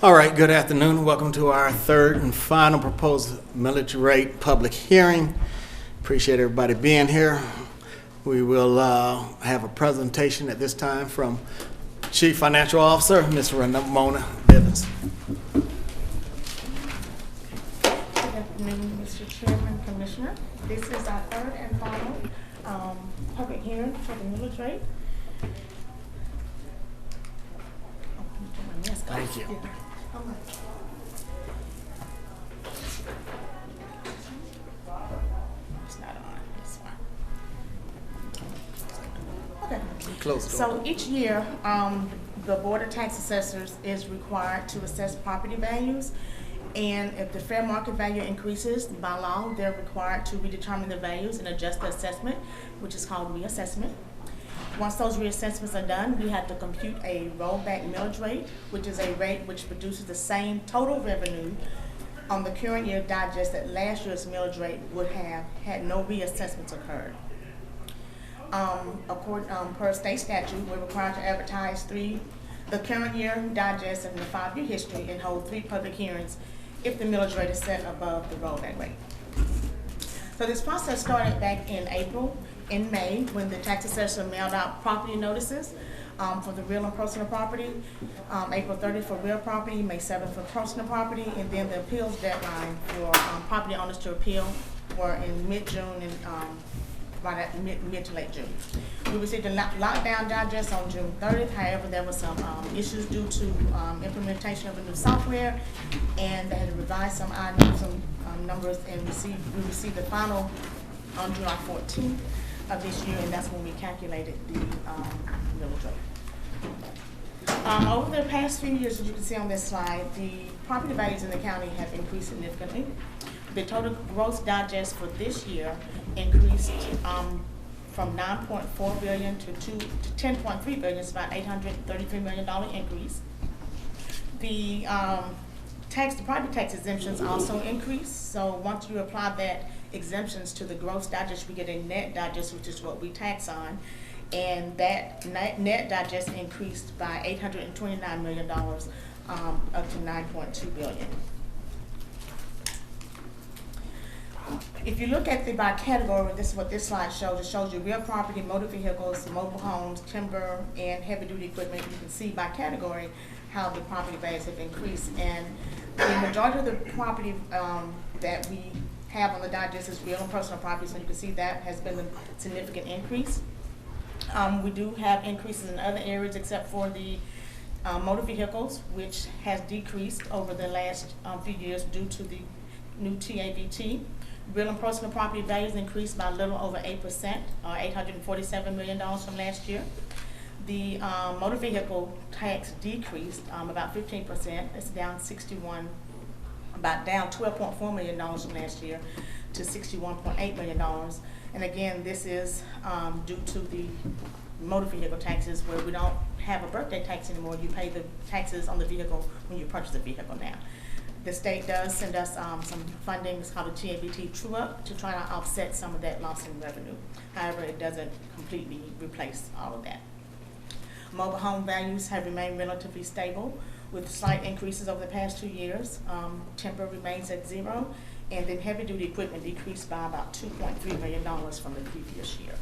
All right, good afternoon. Welcome to our third and final proposed millage rate public hearing. Appreciate everybody being here. We will have a presentation at this time from Chief Financial Officer, Ms. Ramona Bivens. Good afternoon, Mr. Chairman, Commissioner. This is our third and final public hearing for the millage rate. Thank you. It's not on. It's fine. Okay. Close the door. So each year, the Board of Tax Assessors is required to assess property values. And if the fair market value increases by law, they're required to redetermine the values and adjust the assessment, which is called reassessment. Once those reassessments are done, we have to compute a rollback millage rate, which is a rate which produces the same total revenue on the current year digest that last year's millage rate would have had no reassessments occurred. Per state statute, we're required to advertise the current year digest and the 5-year history and hold 3 public hearings if the millage rate is set above the rollback rate. So this process started back in May, when the tax assessor mailed out property notices for the real and personal property, April 30th for real property, May 7th for personal property, and then the appeals deadline for property owners to appeal were in mid-June and right at mid to late June. We received a lockdown digest on June 30th. However, there were some issues due to implementation of a new software, and they had to revise some items, some numbers, and we received the final on July 14th of this year, and that's when we calculated the millage rate. Over the past few years, as you can see on this slide, the property values in the county have increased significantly. The total gross digest for this year increased from $9.4 billion to $10.3 billion. It's about $833 million increase. The property tax exemptions also increased. So once you apply that exemptions to the gross digest, we get a net digest, which is what we tax on, and that net digest increased by $829 million up to $9.2 billion. If you look at by category, this is what this slide shows. It shows you real property, motor vehicles, mobile homes, timber, and heavy duty equipment. You can see by category how the property values have increased, and the majority of the property that we have on the digest is real and personal property, so you can see that has been a significant increase. We do have increases in other areas except for the motor vehicles, which has decreased over the last few years due to the new TABT. Real and personal property values increased by a little over 8%, or $847 million from last year. The motor vehicle tax decreased about 15%. It's down down $12.4 million from last year to $61.8 million. And again, this is due to the motor vehicle taxes, where we don't have a birthday tax anymore. You pay the taxes on the vehicle when you purchase the vehicle now. The state does send us some funding, it's called a TABT true-up, to try to offset some of that loss in revenue. However, it doesn't completely replace all of that. Mobile home values have remained relatively stable, with slight increases over the past 2 years. Timber remains at 0, and then heavy duty equipment decreased by about $2.3 million from the previous year.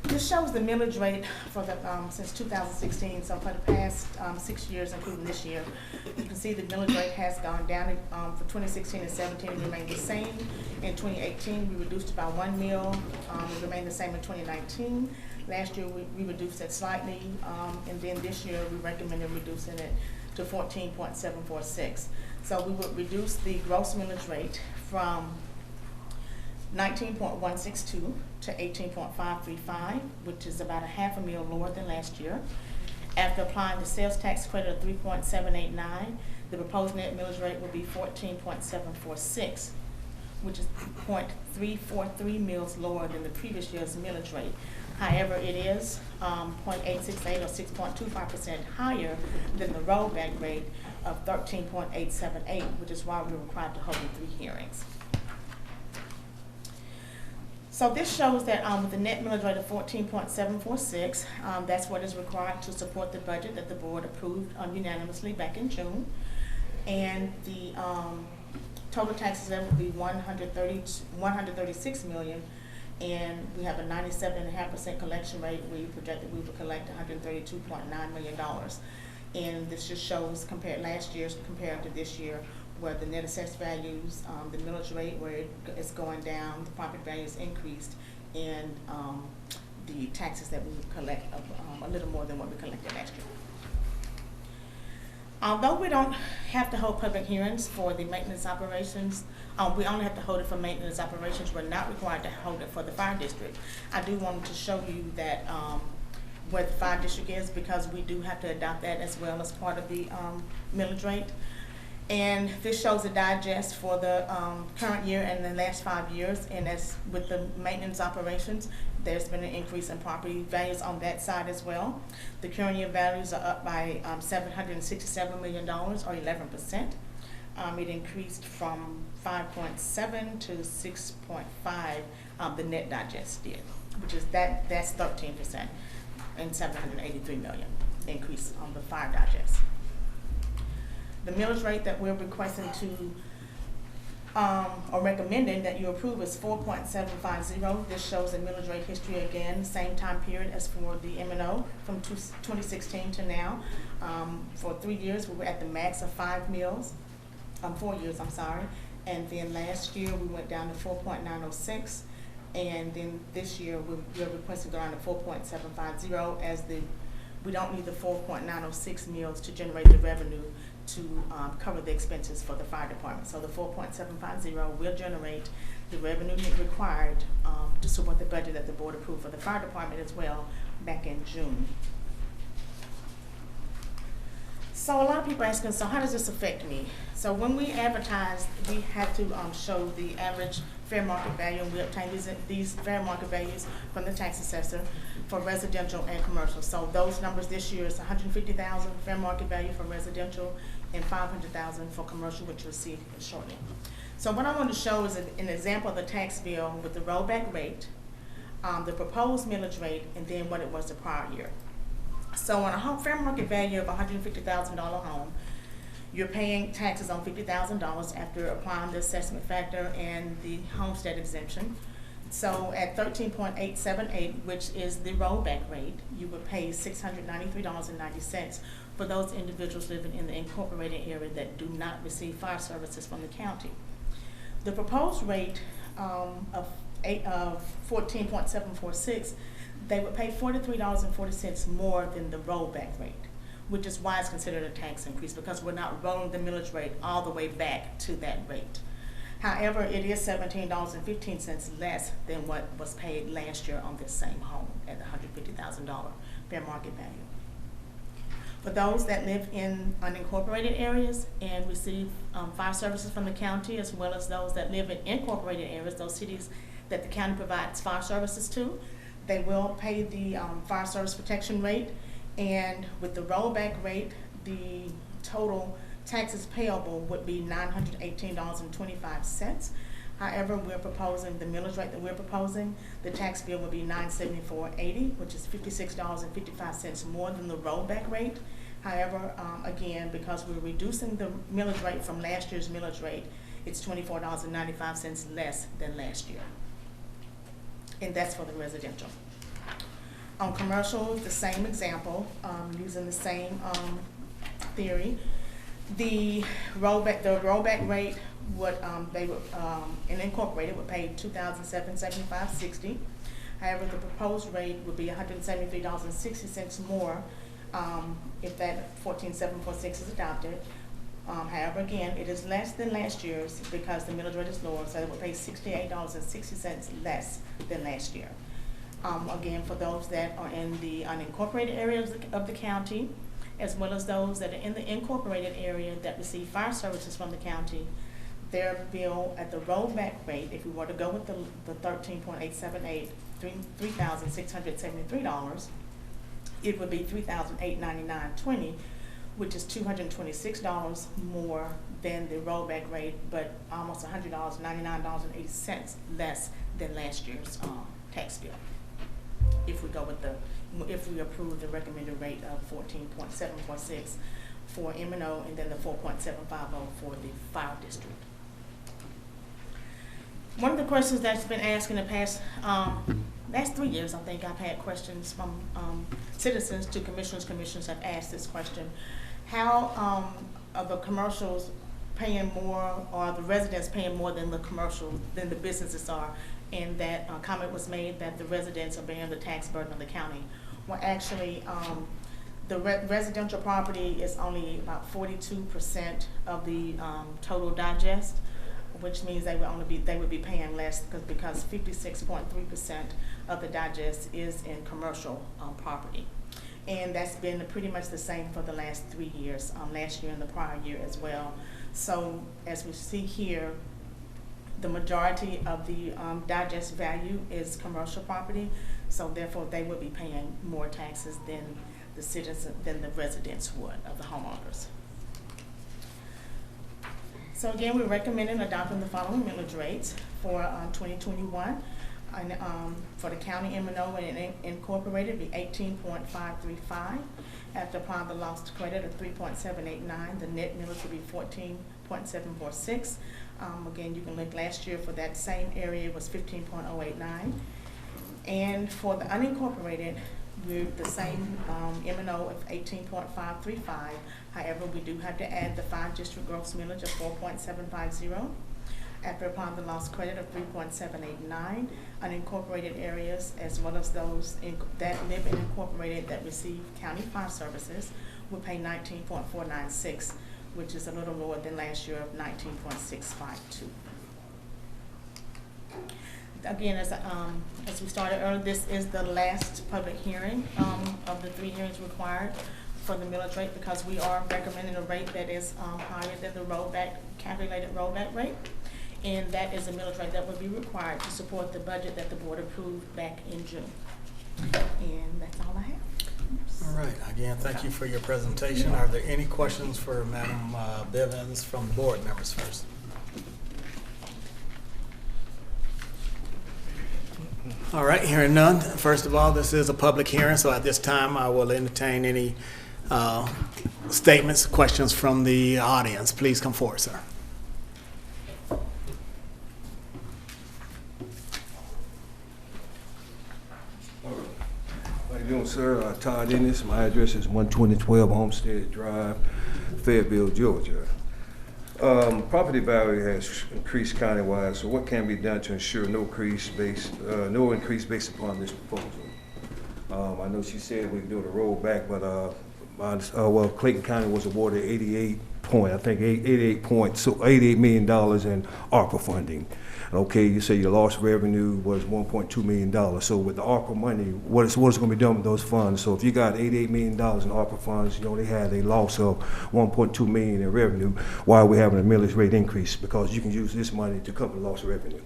This shows the millage rate for the since 2016. So for the past 6 years, including this year, you can see the millage rate has gone down. For 2016 and 17, it remained the same. In 2018, we reduced it by 1 mil. It remained the same in 2019. Last year, we reduced it slightly, and then this year, we recommended reducing it to 14.746. So we would reduce the gross millage rate from 19.162 to 18.535, which is about a half a mil lower than last year. After applying the sales tax credit of 3.789, the proposed net millage rate would be 14.746, which is 0.343 mils lower than the previous year's millage rate. However, it is 0.868 or 6.25% higher than the rollback rate of 13.878, which is why we're required to hold the 3 hearings. So this shows that with the net millage rate of 14.746, that's what is required to support the budget that the board approved unanimously back in June. And the total taxes there will be 136 million, and we have a 97.5% collection rate. We projected we would collect $132.9 million. And this just shows compared last year's compared to this year, where the net assessed values, the millage rate where it's going down, the property values increased, and the taxes that we collect a little more than what we collected last year. Although we don't have to hold public hearings for the maintenance operations, we only have to hold it for maintenance operations. We're not required to hold it for the fire district. I do want to show you that where the fire district is, because we do have to adopt that as well as part of the millage rate. And this shows a digest for the current year and the last 5 years. And as with the maintenance operations, there's been an increase in property values on that side as well. The current year values are up by $767 million, or 11%. It increased from 5.7 to 6.5. The net digest did, which is that's 13%, and $783 million increase on the fire digest. The millage rate that we're requesting to, or recommending that you approve is 4.750. This shows the millage rate history again, same time period as for the M&O from 2016 to now. For 3 years, we were at the max of 5 mills, 4 years, I'm sorry. And then last year, we went down to 4.906. And then this year, we're requesting to go down to 4.750 as we don't need the 4.906 mills to generate the revenue to cover the expenses for the fire department. So the 4.750 will generate the revenue required to support the budget that the board approved for the fire department as well back in June. So a lot of people are asking, so how does this affect me? So when we advertise, we have to show the average fair market value, and we obtain these fair market values from the tax assessor for residential and commercial. So those numbers this year is $150,000 fair market value for residential and $500,000 for commercial, which you'll see shortly. So what I want to show is an example of the tax bill with the rollback rate, the proposed millage rate, and then what it was the prior year. So on a fair market value of $150,000 home, you're paying taxes on $50,000 after applying the assessment factor and the homestead exemption. So at 13.878, which is the rollback rate, you would pay $693.90 for those individuals living in the incorporated area that do not receive fire services from the county. The proposed rate of 14.746, they would pay $43.40 more than the rollback rate, which is why it's considered a tax increase, because we're not rolling the millage rate all the way back to that rate. However, it is $17.15 less than what was paid last year on this same home at the $150,000 fair market value. For those that live in unincorporated areas and receive fire services from the county, as well as those that live in incorporated areas, those cities that the county provides fire services to, they will pay the fire service protection rate. And with the rollback rate, the total taxes payable would be $918.25. However, we're proposing the millage rate that we're proposing, the tax bill would be $974.80, which is $56.55 more than the rollback rate. However, again, because we're reducing the millage rate from last year's millage rate, it's $24.95 less than last year. And that's for the residential. On commercial, the same example, using the same theory. The rollback rate would and incorporated would pay $2,775.60. However, the proposed rate would be $173.60 more if that 14.746 is adopted. However, again, it is less than last year's because the millage rate is lower, so it would pay $68.60 less than last year. Again, for those that are in the unincorporated areas of the county, as well as those that are in the incorporated area that receive fire services from the county, their bill at the rollback rate, if we were to go with the 13.878, $3,673, it would be $3,899.20, which is $226 more than the rollback rate, but almost $100, $99.80 less than last year's tax bill. If we approve the recommended rate of 14.746 for M&O and then the 4.750 for the fire district. One of the questions that's been asked in the past 3 years, I think I've had questions from citizens to commissioners. Commissioners have asked this question: how are the commercials paying more, or the residents paying more than the businesses are? And that comment was made that the residents are bearing the tax burden of the county. Well, actually, the residential property is only about 42% of the total digest, which means they would be paying less because 56.3% of the digest is in commercial property. And that's been pretty much the same for the last 3 years, last year and the prior year as well. So as we see here, the majority of the digest value is commercial property, so therefore they would be paying more taxes than the residents would, of the homeowners. So again, we're recommending adopting the following millage rates for 2021. And, for the county M&O and incorporated, be 18.535. After applying the loss credit of 3.789, the net millage would be 14.746. Again, you can look last year for that same area was 15.089. And for the unincorporated, we're the same M&O of 18.535. However, we do have to add the 5 district gross millage of 4.750. After applying the loss credit of 3.789, unincorporated areas, as well as those that live in incorporated that receive county fire services, will pay 19.496, which is a little lower than last year of 19.652. Again, as we started earlier, this is the last public hearing of the 3 hearings required for the millage rate, because we are recommending a rate that is higher than the calculated rollback rate. And that is a millage rate that would be required to support the budget that the board approved back in June. And that's all I have. All right. Again, thank you for your presentation. Are there any questions for Madam Bivens from board members first? All right, hearing none. First of all, this is a public hearing, so at this time I will entertain any statements, questions from the audience. Please come forward, sir. How you doing, sir? Todd Ennis. My address is 12012 Homestead Drive, Fayetteville, Georgia. Property value has increased countywide, so what can be done to ensure no increase based upon this proposal? I know she said we can do the rollback, but well, Clayton County was awarded $88 million in ARPA funding. Okay, you say your lost revenue was $1.2 million. So with the ARPA money, what is going to be done with those funds? So if you got $88 million in ARPA funds, you only had a loss of $1.2 million in revenue. Why are we having a millage rate increase? Because you can use this money to cover the lost revenue.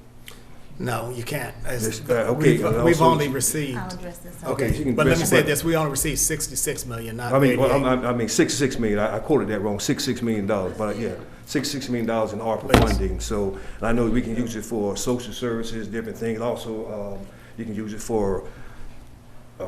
No, you can't. Okay, we've only received. I'll address this. Okay, but let me say this: we only received $66 million, not I mean, 88. well, I mean, $66 million. I quoted that wrong. $66 million, but yeah, $66 million in ARPA funding. So and I know we can use it for social services, different things. Also, you can use it for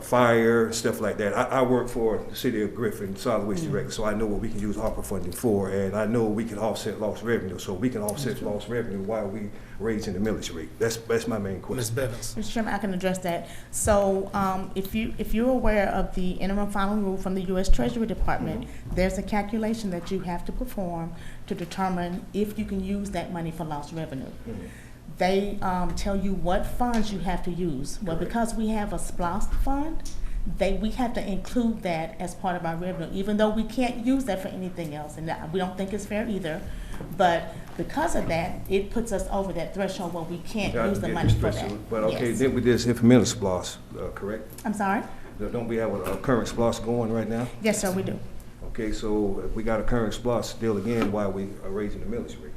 fire, stuff like that. I work for the city of Griffin, solid waste director, so I know what we can use ARPA funding for, and I know we can offset lost revenue. So we can offset lost revenue while we raising the millage rate. That's my main question. Ms. Bivens. Mr. Chairman, I can address that. So if you're aware of the interim final rule from the U.S. Treasury Department, there's a calculation that you have to perform to determine if you can use that money for lost revenue. They tell you what funds you have to use. Well, because we have a SPLOST fund, we have to include that as part of our revenue, even though we can't use that for anything else, and we don't think it's fair either. But because of that, it puts us over that threshold where we can't use the money for that. But okay, yes. then with this implemental SPLOST, correct? I'm sorry? Don't we have a current SPLOST going right now? Yes, sir, we do. Okay, so if we got a current SPLOST still again, why are we raising the millage rate?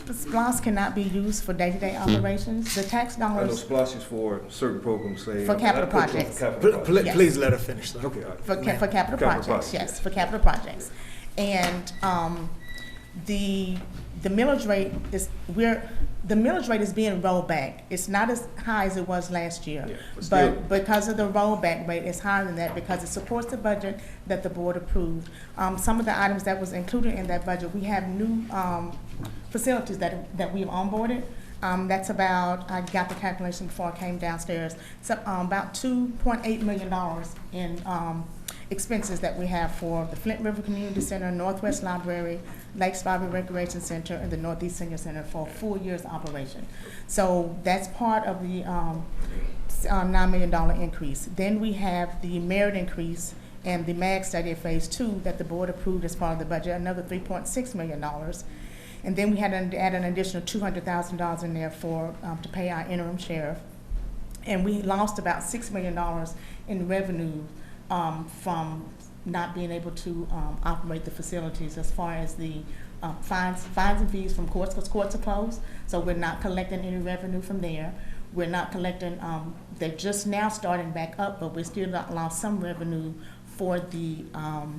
The SPLOST cannot be used for day-to-day operations. The tax I know dollars SPLOST is for certain programs, say. For capital projects. Please, Yes. let her finish, sir. Okay, all right. for capital projects, yes, for capital projects. And the millage rate is, The millage rate is being rolled back. It's not as high as it was last year. Yeah, but still- But because of the rollback rate, it's higher than that because it supports the budget that the board approved. Some of the items that was included in that budget, we have new facilities that we've onboarded. That's about, I got the calculation before I came downstairs, it's about $2.8 million in expenses that we have for the Flint River Community Center, Northwest Library, Lakes Bobby Recreation Center, and the Northeast Senior Center for a full year's operation. So that's part of the $9 million increase. Then we have the merit increase and the MAG study of phase 2 that the board approved as part of the budget, another $3.6 million. And then we had to add an additional $200,000 in there for to pay our interim sheriff. And we lost about $6 million in revenue from not being able to operate the facilities as far as the fines and fees from courts, because courts are closed. So we're not collecting any revenue from there. We're not collecting, they're just now starting back up, but we still lost some revenue for the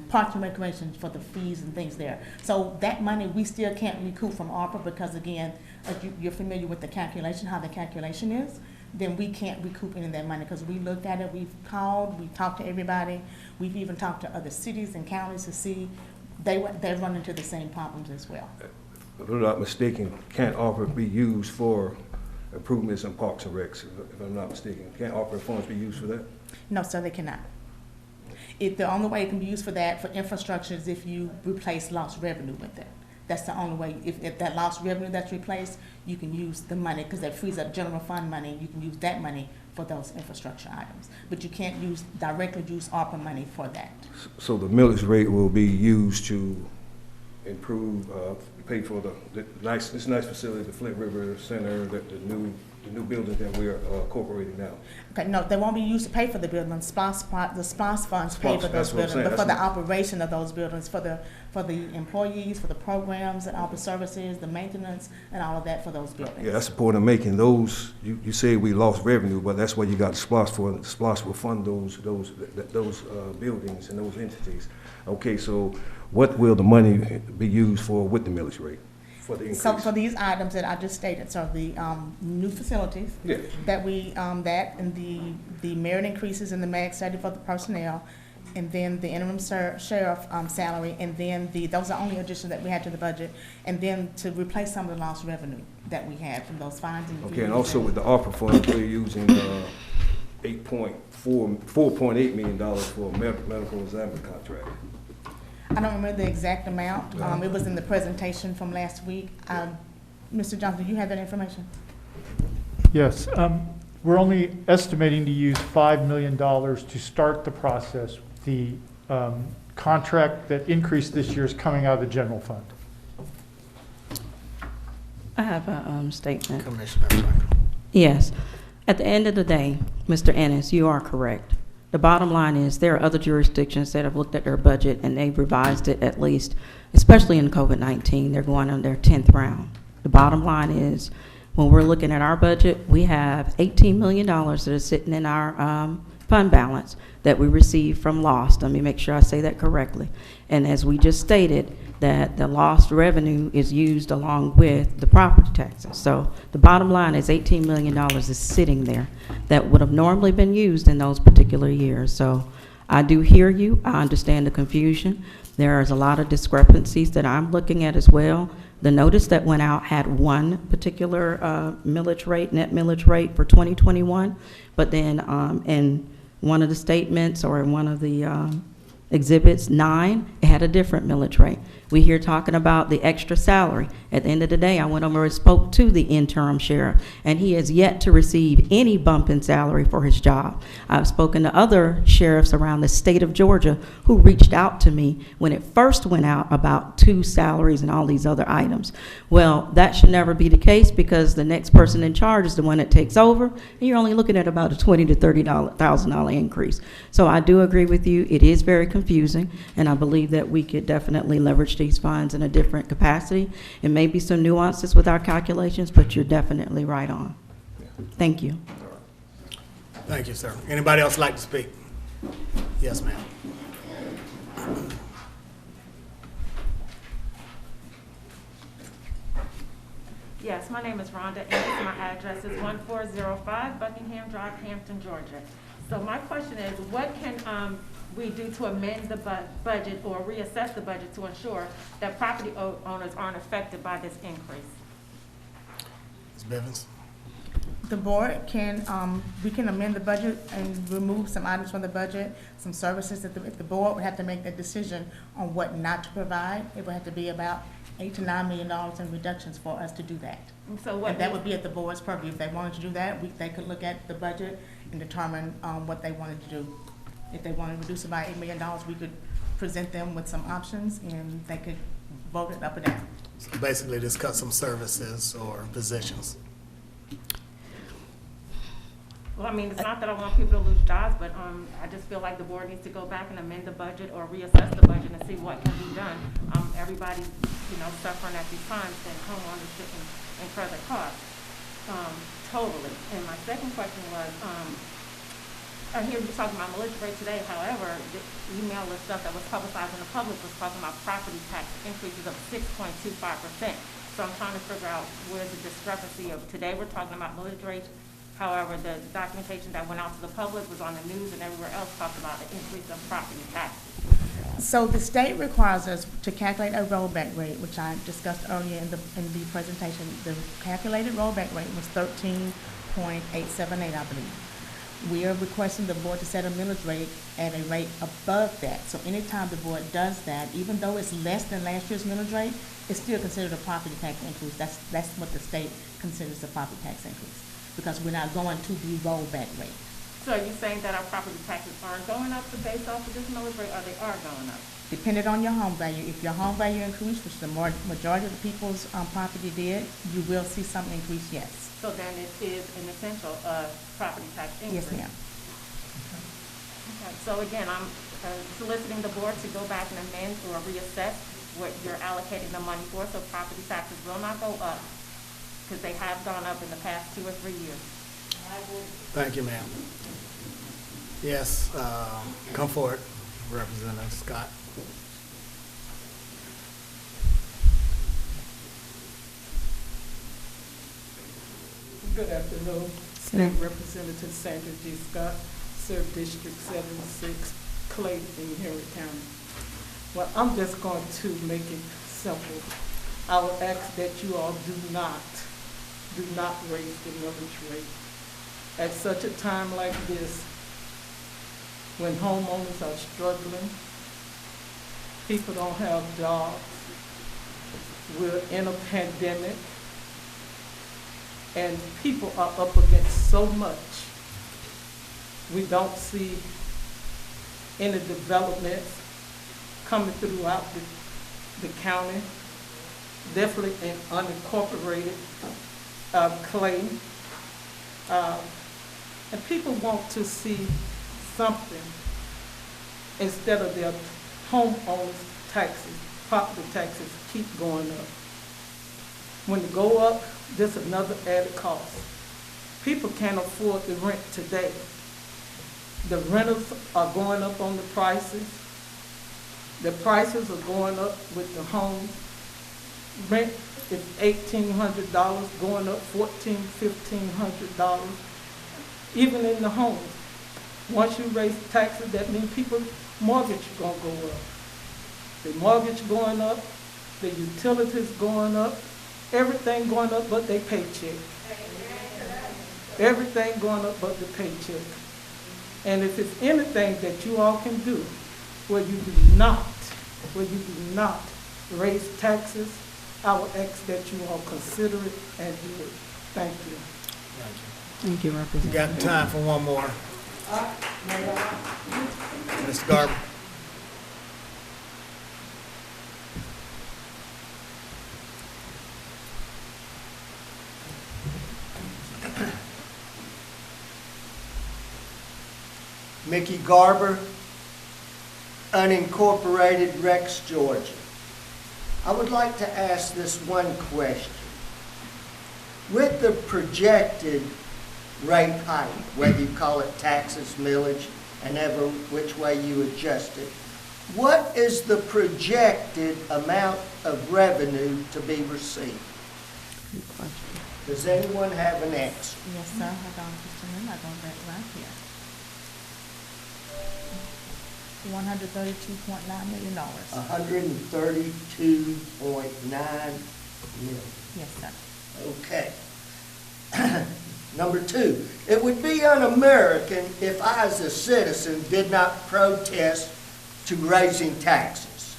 parks and recreation, for the fees and things there. So that money we still can't recoup from ARPA because, again, if you're familiar with the calculation, how the calculation is, then we can't recoup any of that money because we looked at it, we've called, we've talked to everybody, we've even talked to other cities and counties to see they run into the same problems as well. If I'm not mistaken, can't ARPA be used for improvements in parks and recs, if I'm not mistaken? Can't ARPA funds be used for that? No, sir, they cannot. The only way it can be used for that, for infrastructure, is if you replace lost revenue with it. That's the only way. If that lost revenue that's replaced, you can use the money, because that frees up general fund money. You can use that money for those infrastructure items. But you can't directly use ARPA money for that. So the millage rate will be used to improve, pay for this nice facility, the Flint River Center, the new buildings that we're incorporating now. Okay, no, they won't be used to pay for the building. The SPOS funds pay for those buildings, but for the operation of those buildings, for the employees, for the programs and all the services, the maintenance, and all of that for those buildings. Yeah, that's the point I'm making. Those, you say we lost revenue, but that's what you got the SPOS for. The SPOS will fund those buildings and those entities. Okay, so what will the money be used for with the millage rate? For the increase? So for these items that I just stated, so the new facilities, Yeah. that we, that and the merit increases in the MAG study for the personnel, and then the interim sheriff salary, and then those are only additions that we had to the budget, and then to replace some of the lost revenue that we had from those fines and fees. Okay, and also with the ARPA funds, we're using $4.8 million for a medical examiner contract. I don't remember the exact amount. It was in the presentation from last week. Mr. Johnson, do you have that information? Yes. We're only estimating to use $5 million to start the process. The contract that increased this year is coming out of the general fund. I have a statement. Commissioner Franklin. Yes. At the end of the day, Mr. Ennis, you are correct. The bottom line is there are other jurisdictions that have looked at their budget and they've revised it at least, especially in COVID-19. They're going on their 10th round. The bottom line is when we're looking at our budget, we have $18 million that is sitting in our fund balance that we received from lost. Let me make sure I say that correctly. And as we just stated, that the lost revenue is used along with the property taxes. So the bottom line is $18 million is sitting there that would have normally been used in those particular years. So I do hear you. I understand the confusion. There is a lot of discrepancies that I'm looking at as well. The notice that went out had one particular millage rate, net millage rate for 2021, but then in one of the statements or in one of the Exhibits 9, it had a different millage rate. We here talking about the extra salary. At the end of the day, I went over and spoke to the interim sheriff, and he has yet to receive any bump in salary for his job. I've spoken to other sheriffs around the state of Georgia who reached out to me when it first went out about 2 salaries and all these other items. Well, that should never be the case because the next person in charge is the one that takes over, and you're only looking at about a $20,000 to $30,000 increase. So I do agree with you. It is very confusing, and I believe that we could definitely leverage these funds in a different capacity. It may be some nuances with our calculations, but you're definitely right on. Thank you. Thank you, sir. Anybody else like to speak? Yes, ma'am. Yes, my name is Rhonda Ennis. My address is 1405 Buckingham Drive, Hampton, Georgia. So my question is, what can we do to amend the budget or reassess the budget to ensure that property owners aren't affected by this increase? Ms. Bivens? The board can, we can amend the budget and remove some items from the budget, some services that if the board would have to make that decision on what not to provide, it would have to be about $8 to $9 million in reductions for us to do that. And so what? And that would be at the board's purview. If they wanted to do that, they could look at the budget and determine what they wanted to do. If they wanted to reduce it by $8 million, we could present them with some options and they could vote it up or down. So basically, just cut some services or positions. Well, I mean, it's not that I want people to lose jobs, but I just feel like the board needs to go back and amend the budget or reassess the budget and see what can be done. Everybody's, suffering at these times, and homeowners shouldn't incur the cost. Totally. And my second question was, I hear you talking about millage rate today. However, the email and stuff that was publicized in the public was talking about property tax increases of 6.25%. So I'm trying to figure out where's the discrepancy of today we're talking about millage rates. However, the documentation that went out to the public was on the news and everywhere else talked about the increase of property taxes. So the state requires us to calculate a rollback rate, which I discussed earlier in the presentation. The calculated rollback rate was 13.878, I believe. We are requesting the board to set a millage rate at a rate above that. So anytime the board does that, even though it's less than last year's millage rate, it's still considered a property tax increase. That's what the state considers a property tax increase, because we're not going to the rollback rate. So are you saying that our property taxes aren't going up based off of this millage rate, or they are going up? Depending on your home value. If your home value increased, which the majority of the people's property did, you will see some increase, yes. So then it is an essential property tax increase? Yes, ma'am. Okay. So again, I'm soliciting the board to go back and amend or reassess what you're allocating the money for, so property taxes will not go up, because they have gone up in the past 2 or 3 years. Thank you, ma'am. Yes, come forward, Representative Scott. Good afternoon. State Representative Sandra G. Scott, serve District 76, Clayton in Henry County. Well, I'm just going to make it simple. I would ask that you all do not raise the millage rate. At such a time like this, when homeowners are struggling, people don't have jobs, we're in a pandemic, and people are up against so much. We don't see any developments coming throughout the county, definitely in unincorporated Clayton. And people want to see something instead of their homeowners' taxes, property taxes keep going up. When they go up, there's another added cost. People can't afford the rent today. The renters are going up on the prices. The prices are going up with the homes. Rent is $1,800, going up $1,400, $1,500. Even in the homes. Once you raise taxes, that means people's mortgage is gonna go up. The mortgage going up, the utilities going up, everything going up but their paycheck. Everything going up but the paycheck. And if it's anything that you all can do where you do not raise taxes, I would ask that you all consider it and do it. Thank you. Thank you, You Representative. got time for one more. Mr. Garber. Mickey Garber, unincorporated Rex, Georgia. I would like to ask this one question. With the projected rate hike, whether you call it taxes, millage, and ever which way you adjust it, what is the projected amount of revenue to be received? Does anyone have an extra? Yes, sir. Hold on just a minute. I'm going back right here. $132.9 million. $132.9 million. Yes, sir. Okay. Number two, it would be un-American if I as a citizen did not protest to raising taxes.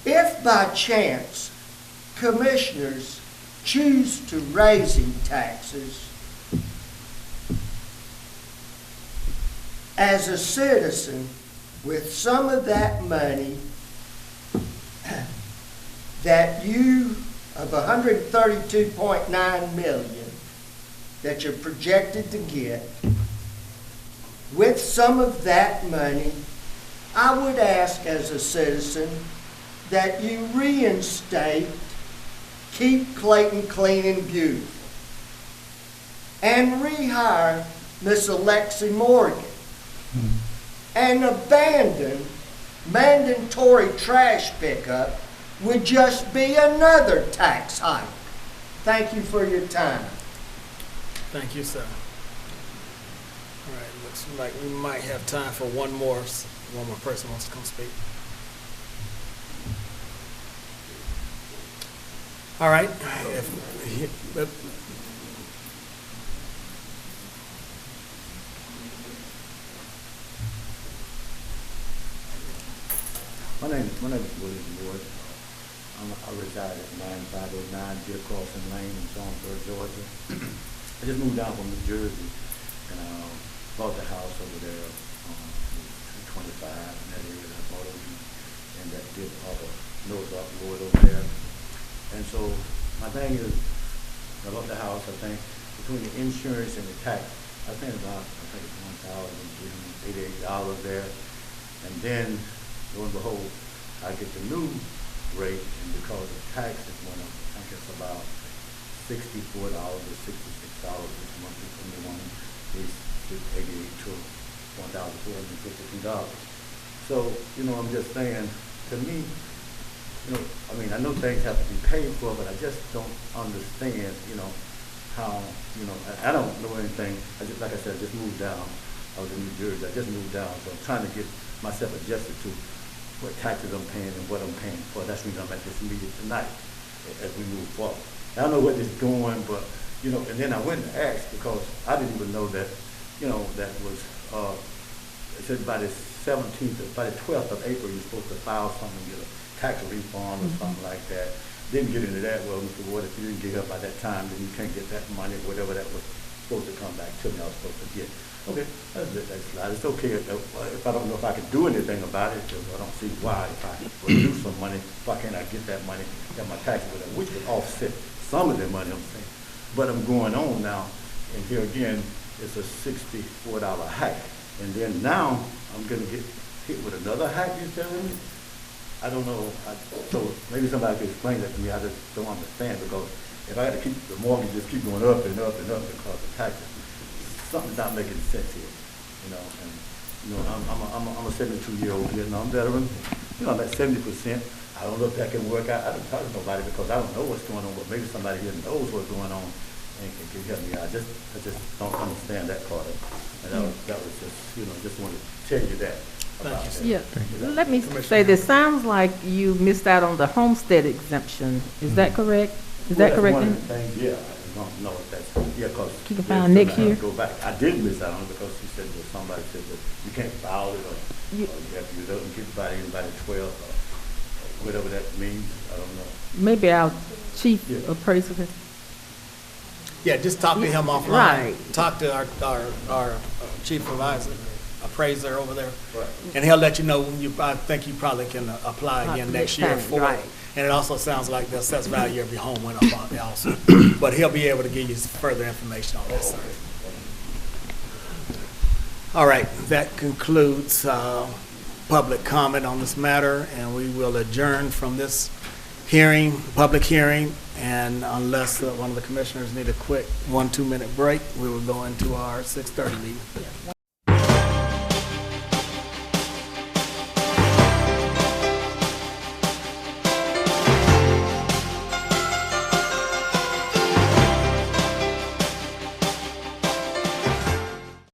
If by chance commissioners choose to raising taxes, as a citizen, with some of that money that you, of $132.9 million that you're projected to get, with some of that money, I would ask as a citizen that you reinstate Keep Clayton Clean and Beautiful and rehire Miss Alexi Morgan and abandon mandatory trash pickup would just be another tax hike. Thank you for your time. Thank you, sir. All right, looks like we might have time for one more person wants to come speak. All right. My name is William Ward. I reside at 9509 Deer Crossing Lane in Jonesboro, Georgia. I just moved down from New Jersey and bought the house over there on 225 in that area that I bought over and that did all the North Road over there. And so my thing is, I bought the house, I think, between the insurance and the tax, I think about, $1,388 there. And then, lo and behold, I get the new rate, and because the taxes went up, I think it's about $64 or $66 this month from the $1,388 to $1,452. So, I'm just saying, to me, I know things have to be paid for, but I just don't understand, how, I don't know anything. Like I said, I just moved down. I was in New Jersey. I just moved down, so I'm trying to get myself adjusted to what taxes I'm paying and what I'm paying for. That's the reason I'm at this meeting tonight as we move forward. I don't know what is going, but, and then I went and asked because I didn't even know that, that was, it said by the 17th, by the 12th of April, you're supposed to file something, get a tax refund or something like that. Didn't get into that. Well, Mr. Ward, if you didn't get up by that time, then you can't get that money, whatever that was supposed to come back to me, I was supposed to get. Okay, it's okay if I don't know if I can do anything about it, because I don't see why if I produce some money, why can't I get that money, get my taxes with it, which would offset some of the money I'm saying. But I'm going on now, and here again, it's a $64 hike. And then now, I'm gonna get hit with another hike, you're telling me? I don't know, so maybe somebody could explain that to me. I just don't understand, because if I had to keep the mortgage just keep going up and up and up because of taxes, something's not making sense here, And I'm a 72-year-old Vietnam veteran. I'm at 70%. I don't know if that can work out. I don't talk to nobody because I don't know what's going on, but maybe somebody here knows what's going on and can help me out. I just don't understand that part of it. And that was just, just wanted to tell you that. Yeah, let me say this, sounds like you missed out on the homestead exemption, is that correct? Is that correct? One of the things, yeah, I don't know if that's, because. Keep it filed next year? Go back, I did miss out on it because she said that somebody said that you can't file it or you have to get it by anybody 12 or whatever that means, I don't know. Maybe our chief appraiser. Yeah, just talk to him offline. Right. Talk to our chief appraiser over there. Right. And he'll let you know when I think you probably can apply again next year for it. Right. And it also sounds like the assessed value of your home went up on it also. But he'll be able to give you further information on that, sir. All right, that concludes public comment on this matter, and we will adjourn from this hearing, public hearing, and unless one of the commissioners need a quick 1-2 minute break, we will go into our 6:30 meeting.